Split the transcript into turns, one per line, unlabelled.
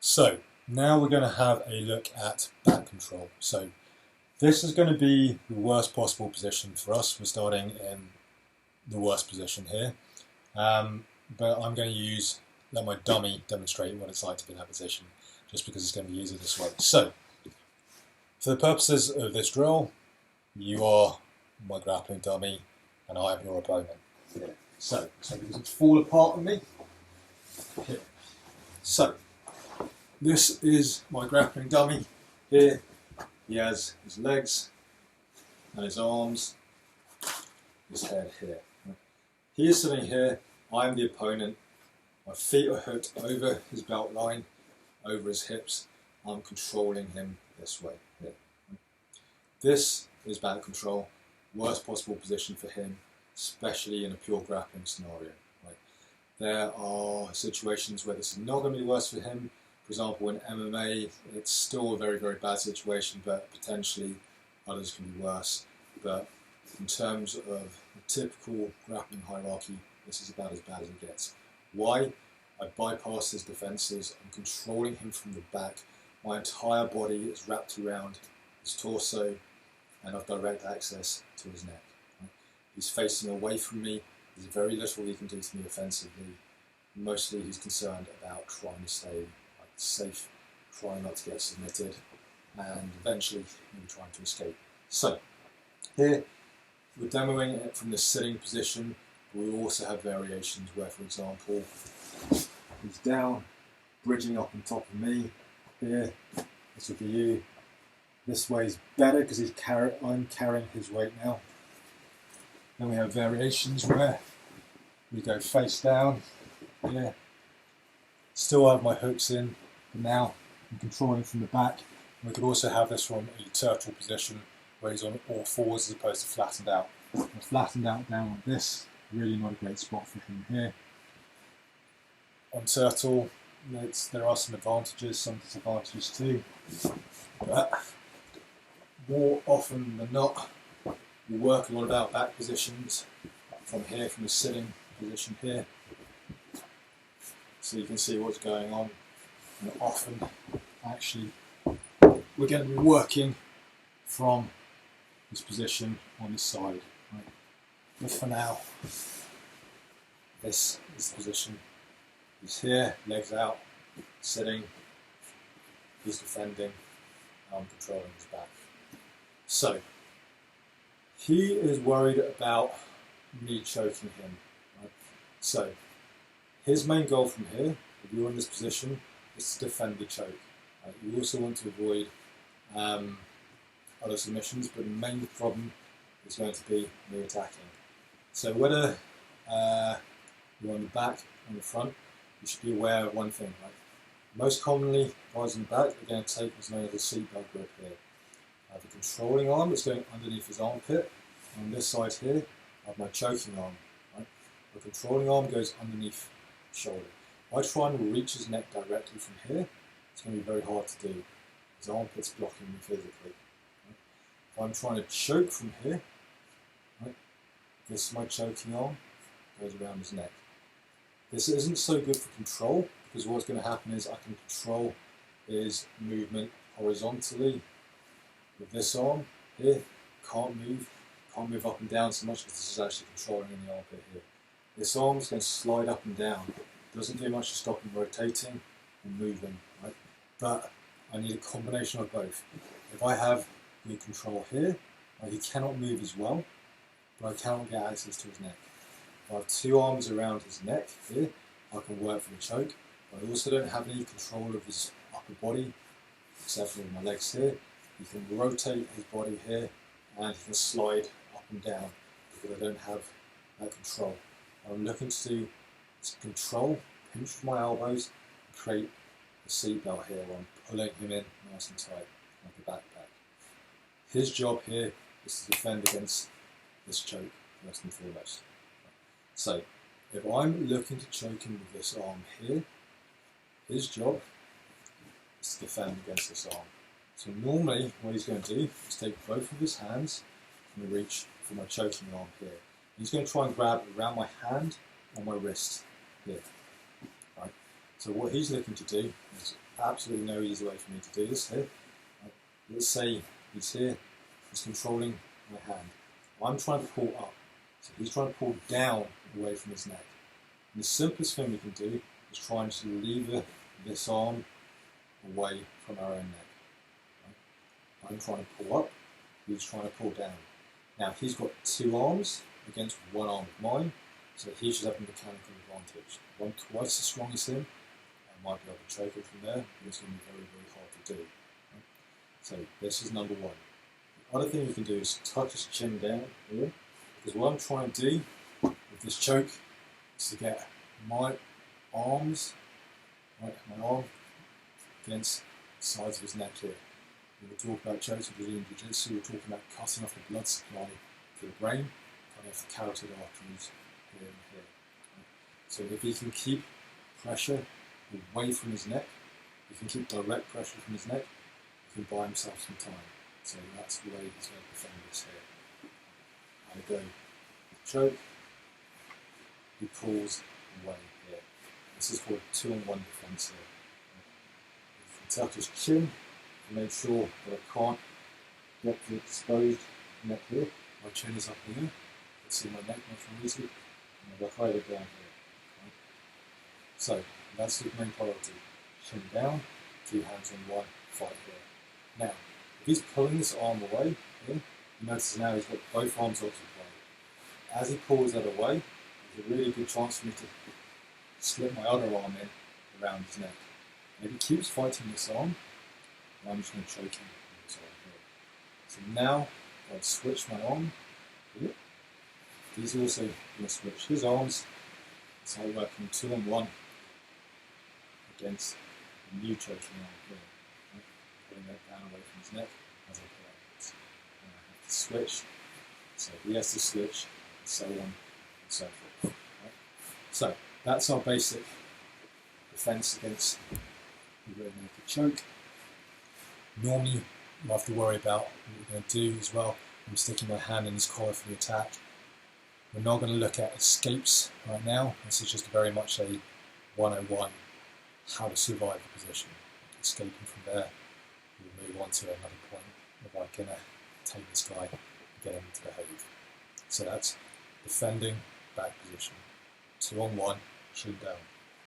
So now we're going to have a look at back control. So this is going to be the worst possible position for us. We're starting in the worst position here, but I'm going to let my dummy demonstrate what it's like to be in that position, just because it's going to be easier this way. So for the purposes of this drill, you are my grappling dummy and I am your opponent. Here. So because it's fall apart on me. Here. So this is my grappling dummy here. He has his legs and his arms, his head here. He is sitting here, I am the opponent. My feet are hooked over his belt line, over his hips. I'm controlling him this way here. This is back control, worst possible position for him, especially in a pure grappling scenario. Right? There are situations where this is not going to be worse for him. For example, in MMA, it's still a very, very bad situation, but potentially others can be worse. But in terms of the typical grappling hierarchy, this is about as bad as it gets. Why? I bypass his defences, I'm controlling him from the back. My entire body is wrapped around his torso, and I've direct access to his neck. Right? He's facing away from me, there's very little he can do to me offensively. Mostly he's concerned about trying to stay safe, trying not to get submitted, and eventually maybe trying to escape. So here we're demoing it from the sitting position. We also have variations where, for example, he's down, bridging up on top of me. Here, this will be you. This way is better because I'm carrying his weight now. Then we have variations where we go face down. Here, still have my hooks in. Now I'm controlling from the back. We could also have this from a turtle position where he's on all fours as opposed to flattened out. And flattened out down like this, really not a great spot for him here. On turtle, there are some advantages, some disadvantages too. But more often than not, we work a lot about back positions from here, from the sitting position here. So you can see what's going on. And often, actually, we're going to be working from this position on this side. Right? But for now, this is the position. He's here, legs out, sitting, he's defending, I'm controlling his back. So, he is worried about me choking him. Right? So, his main goal from here, if you're in this position, is to defend the choke. You also want to avoid other submissions, but the main problem is going to be me attacking. So whether you're on the back or on the front, you should be aware of one thing. Right? Most commonly, guys on the back are going to take what's known as a seatbelt grip here. The controlling arm is going underneath his armpit. On this side here, I have my choking arm. Right? The controlling arm goes underneath the shoulder. If I try and reach his neck directly from here, it's going to be very hard to do. His armpit's blocking me physically. Right? If I'm trying to choke from here, right, this is my choking arm, goes around his neck. This isn't so good for control, because what's going to happen is I can control his movement horizontally with this arm here. Can't move up and down so much because this is actually controlling in the armpit here. This arm is going to slide up and down. Doesn't do much to stop him rotating and moving, right? But I need a combination of both. If I have good control here, he cannot move as well, but I cannot get access to his neck. If I have two arms around his neck here, I can work for the choke, but I also don't have any control of his upper body, except for my legs here. He can rotate his body here, and he can slide up and down, because I don't have that control. What I'm looking to do is control, pinch with my elbows, and create a seatbelt here where I'm pulling him in nice and tight, like a backpack. His job here is to defend against this choke, first and foremost. So, if I'm looking to choke him with this arm here, his job is to defend against this arm. So normally, what he's going to do is take both of his hands from the reach for my choking arm here. He's going to try and grab around my hand or my wrist here. Right? So what he's looking to do is absolutely no easy way for me to do this here. Let's say he's here, he's controlling my hand. I'm trying to pull up, so he's trying to pull down away from his neck. And the simplest thing we can do is try and just lever this arm away from our own neck. Right? I'm trying to pull up, he's trying to pull down. Now he's got two arms against one arm of mine, so he should have a mechanical advantage. If I'm twice as strong as him, I might be able to choke him from there, but it's going to be very, very hard to do. Right? So this is number one. The other thing you can do is tuck his chin down here, because what I'm trying to do with this choke is to get my arms, right, my arm against the sides of his neck here. When we talk about chokes in Brazilian Jiu Jitsu, we're talking about cutting off the blood supply to the brain, cutting off the carotid arteries here and here. Right? So if he can keep pressure away from his neck, he can keep direct pressure from his neck, he can buy himself some time. So that's the way he's going to defend this here. I go choke, he pulls away here. This is called 2-on-1 defense here. If you tuck his chin to make sure that I can't get the exposed neck here, my chin is up here, you can see my neck much more easily, and I go higher down here. Right? So that's the main priority. Chin down, 2 hands on one, fight here. Now, if he's pulling this arm away, here, you notice now he's got both arms occupied. As he pulls that away, there's a really good chance for me to slip my other arm in around his neck. And if he keeps fighting this arm, I'm just going to choke him with this arm here. So now, I'll switch my arm here. He's also going to switch his arms. So I'm working 2-on-1 against the new choking arm here. Right? Putting that down away from his neck as I pull outwards. And I have to switch. So he has to switch, and so on and so forth. Right? So that's our basic defense against the rear naked choke. Normally, you have to worry about what we're going to do as well. I'm sticking my hand in his collar for the attack. We're not going to look at escapes right now. This is just very much a 101, how to survive the position. Escaping from there, we'll move on to another point of I'm going to take this guy and get him to behave. So that's defending, back position. 2-on-1, shoot down.